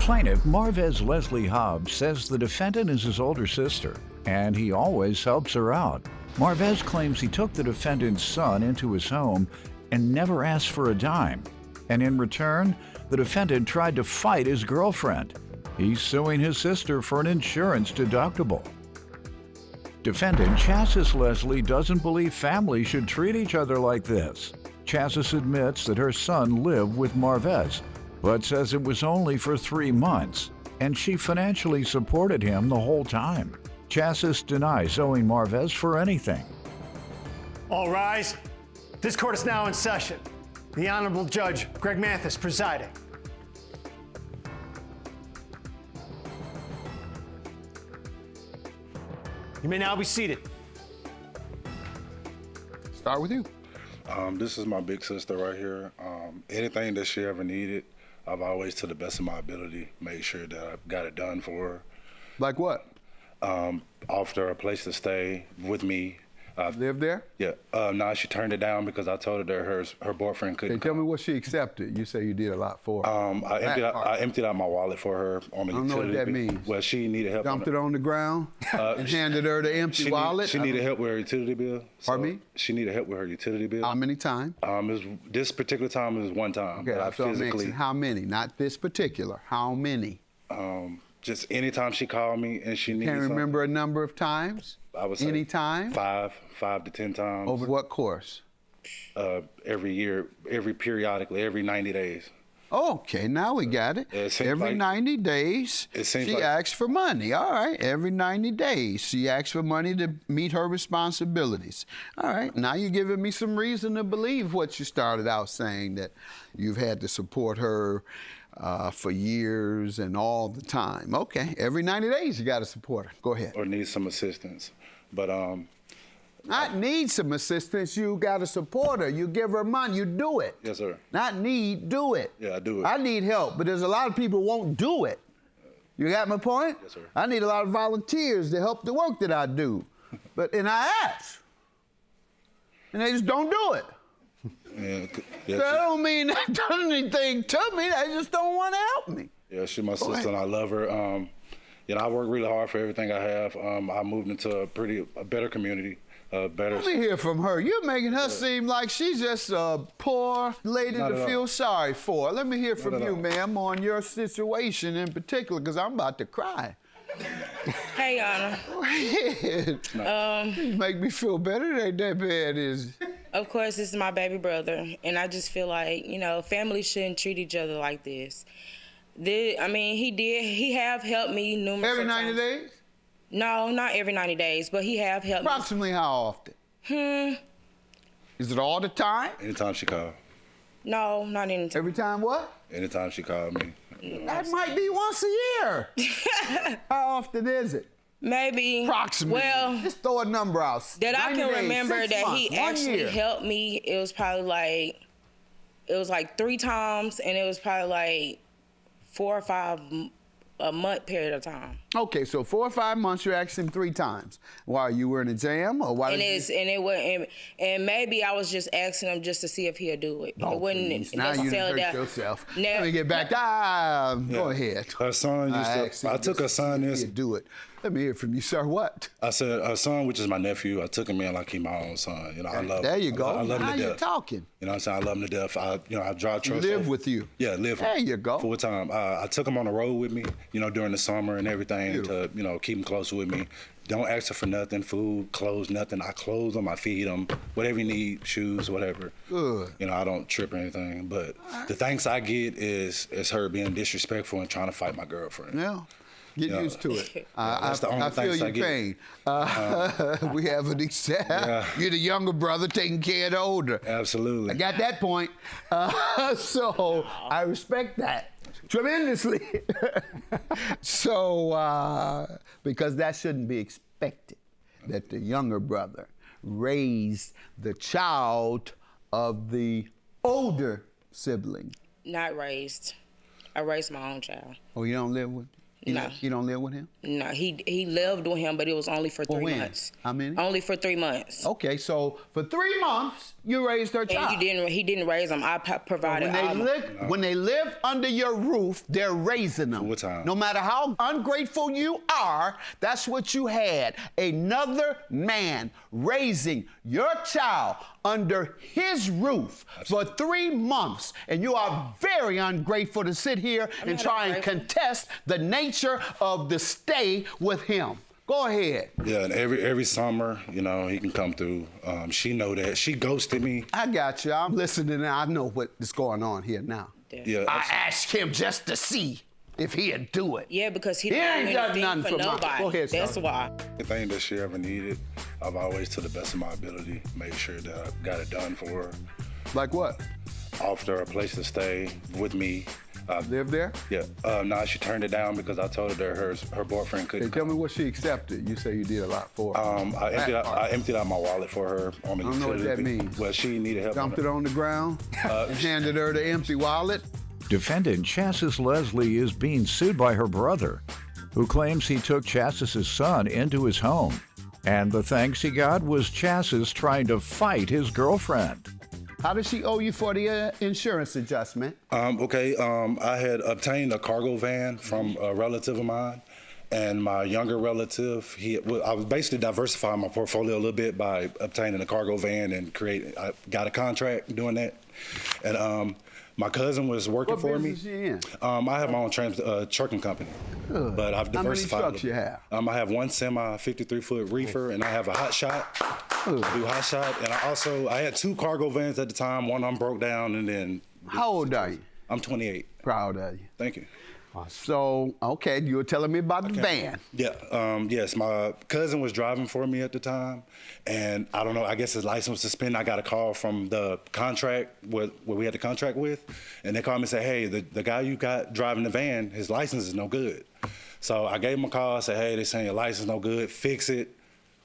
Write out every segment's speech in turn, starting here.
Plaintiff Marvez Leslie Hobbs says the defendant is his older sister, and he always helps her out. Marvez claims he took the defendant's son into his home and never asked for a dime. And in return, the defendant tried to fight his girlfriend. He's suing his sister for an insurance deductible. Defendant Chassis Leslie doesn't believe families should treat each other like this. Chassis admits that her son lived with Marvez, but says it was only for 3 months, and she financially supported him the whole time. Chassis denies owing Marvez for anything. All rise. This court is now in session. The Honorable Judge Greg Mathis presiding. You may now be seated. Start with you. This is my big sister right here. Anything that she ever needed, I've always, to the best of my ability, made sure that I got it done for her. Like what? Offered her a place to stay with me. Live there? Yeah. No, she turned it down because I told her that her boyfriend couldn't. Hey, tell me what she accepted. You say you did a lot for her. I emptied out my wallet for her on the utility. I don't know what that means. Well, she needed help. Dumped it on the ground and handed her the empty wallet? She needed help with her utility bill. Pardon me? She needed help with her utility bill. How many times? This particular time was one time. Okay, that I physically. How many? Not this particular. How many? Just anytime she called me and she needed something. Can't remember a number of times? I would say any time? 5 to 10 times. Over what course? Every year, periodically, every 90 days. Okay, now we got it. Every 90 days, she asks for money. All right, every 90 days, she asks for money to meet her responsibilities. All right, now you're giving me some reason to believe what you started out saying, that you've had to support her for years and all the time. Okay, every 90 days you got to support her. Go ahead. Or need some assistance. But not need some assistance, you got to support her. You give her money, you do it. Yes, sir. Not need, do it. Yeah, I do it. I need help, but there's a lot of people who won't do it. You got my point? Yes, sir. I need a lot of volunteers to help the work that I do. And I ask. And they just don't do it. Yeah, that don't mean they done anything to me. They just don't want to help me. Yeah, she's my sister, and I love her. I work really hard for everything I have. I moved into a better community. Better. Let me hear from her. You're making her seem like she's just a poor lady to feel sorry for. Let me hear from you, ma'am, on your situation in particular, because I'm about to cry. Hey, Anna. Go ahead. You make me feel better. It ain't that bad, is it? Of course, this is my baby brother, and I just feel like, families shouldn't treat each other like this. He have helped me numerous times. Every 90 days? No, not every 90 days, but he have helped me. Approximately how often? Is it all the time? Anytime she called. No, not anytime. Every time what? Anytime she called me. That might be once a year. How often is it? Maybe. Approximately. Well, just throw a number out. That I can remember days, that months, he actually helped me. It was probably like 3 times, and it was probably like 4 or 5 a month period of time. Okay, so 4 or 5 months, you asked him 3 times. Why, you were in a jam, or why? And maybe I was just asking him just to see if he'll do it. Oh, it wasn't now you hurt yourself. Let me get back. Go ahead. Her son I took her son in. Do it. Let me hear from you, sir. What? I said, her son, which is my nephew, I took him in like he's my own son. I love him. There you go. I love him to death. Now you're talking. You know what I'm saying? I love him to death. I drive trucks. Live with you. Yeah, live with There you go. Full time. I took him on the road with me, during the summer and everything to, keep him close with me. Don't ask her for nothing, food, clothes, nothing. I clothe him, I feed him, whatever you need, shoes, whatever. Good. I don't trip or anything. But the thanks I get is her being disrespectful and trying to fight my girlfriend. Yeah. Get used to it. That's the only I feel your pain. We have an example. You're the younger brother taking care of the older. Absolutely. I got that point. So I respect that tremendously. So, because that shouldn't be expected, that the younger brother raised the child of the older sibling. Not raised. I raised my own child. Oh, you don't live with? No. You don't live with him? No, he lived with him, but it was only for 3 months. How many? Only for 3 months. Okay, so for 3 months, you raised her child. And he didn't raise them. I provided. When they live under your roof, they're raising them. What time? No matter how ungrateful you are, that's what you had. Another man raising your child under his roof for 3 months, and you are very ungrateful to sit here and try and contest the nature of the stay with him. Go ahead. Yeah, and every summer, you know, he can come through. She know that. She ghosted me. I got you. I'm listening, and I know what is going on here now. Yeah. I asked him just to see if he'd do it. Yeah, because he ain't didn't done do nothing anything for for nobody. Go ahead, That's son. why. Anything that she ever needed, I've always, to the best of my ability, made sure that I got it done for her. Like what? Offered her a place to stay with me. Live there? Yeah. No, she turned it down because I told her that her boyfriend couldn't. Hey, tell me what she accepted. You say you did a lot for her. I emptied out my wallet for her on the I don't know what that means. Well, she needed help. Dumped it on the ground and handed her the empty wallet. Defendant Chassis Leslie is being sued by her brother, who claims he took Chassis's son into his home. And the thanks he got was Chassis trying to fight his girlfriend. How does she owe you for the insurance adjustment? I had obtained a cargo van from a relative of mine, and my younger relative, I was basically diversifying my portfolio a little bit by obtaining a cargo van and I got a contract doing that. And my cousin was working for me. What business you in? I have my own trucking company, but I've diversified. How many trucks you have? I have one semi 53-foot reefer, and I have a hot shot. I do hot shot, and I had 2 cargo vans at the time. One of them broke down, and then. How old are you? I'm 28. Proud of you. Thank you. So, okay, you were telling me about the van. Yeah, yes, my cousin was driving for me at the time, and I don't know, I guess his license was suspended. I got a call from the contract where we had the contract with, and they called me and said, hey, the guy you got driving the van, his license is no good. So I gave him a call, I said, hey, they're saying your license is no good, fix it.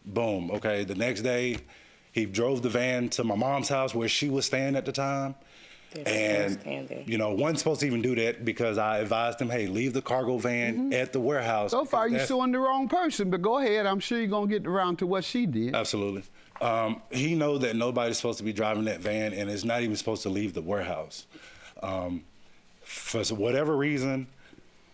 Boom, okay, the next day, he drove the van to my mom's house where she was staying at the time. And, you know, wasn't supposed to even do that because I advised him, hey, leave the cargo van at the warehouse. So far, you're suing the wrong person, but go ahead. I'm sure you're going to get around to what she did. Absolutely. He knows that nobody's supposed to be driving that van, and it's not even supposed to leave the warehouse. For whatever reason,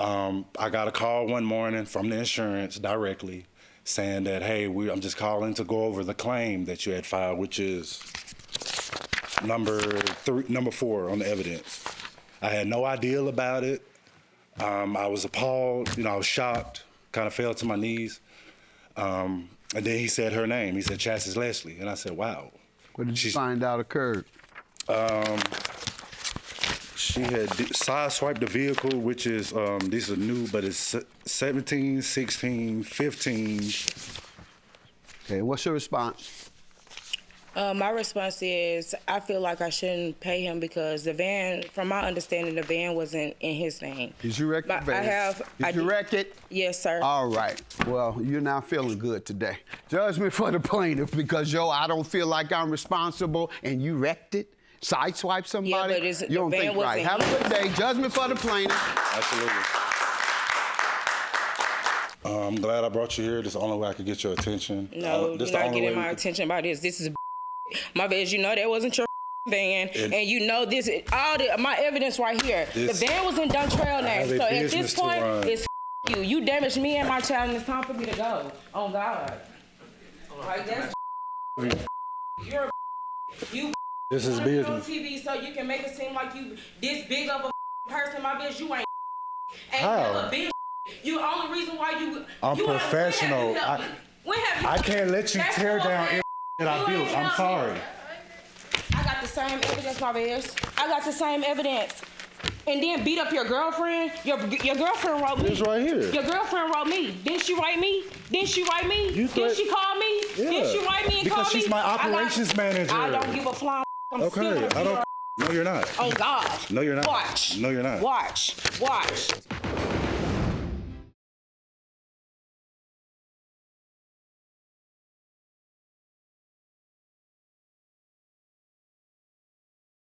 I got a call one morning from the insurance directly saying that, hey, I'm just calling to go over the claim that you had filed, which is number 4 on the evidence. I had no idea about it. I was appalled, you know, I was shocked, kind of fell to my knees. And then he said her name. He said Chassis Leslie. And I said, wow. What did you find out occurred? She had sideswiped the vehicle, which is, these are new, but it's 17, 16, 15. Okay, what's your response? My response is I feel like I shouldn't pay him because the van, from my understanding, the van wasn't in his name. Did you wreck the van? Did you wreck it? Yes, sir. All right. Well, you're not feeling good today. Judgment for the plaintiff because, I don't feel like I'm responsible and you wrecked it? Sideswipe somebody? Yeah, but you don't think right. Have a good day. Judgment for the plaintiff. Absolutely. I'm glad I brought you here. This is the only way I could get your attention. No, you're not getting my attention about this. This is my bad. You know that wasn't your van, and you know this. My evidence right here. The van was in Duntrail name. So at this point, it's you. You damaged me and my child, and it's time for me to go. Oh God. Like that's you're you. This is business. On TV, so you can make it seem like you this big of a person. My bitch, you ain't. How? Bitch. You only reason why you. I'm professional. I can't let you tear down everything that I built. I'm sorry. I got the same evidence, my bitch. I got the same evidence. And then beat up your girlfriend. Your girlfriend wrote me. It's right here. Your girlfriend wrote me. Didn't she write me? Didn't she write me? Didn't she call me? Yeah. Didn't she write me and call me? Because she's my operations manager. I don't give a flying. Okay. I don't. No, you're not. Oh God. No, you're not. Watch. No, you're not. Watch.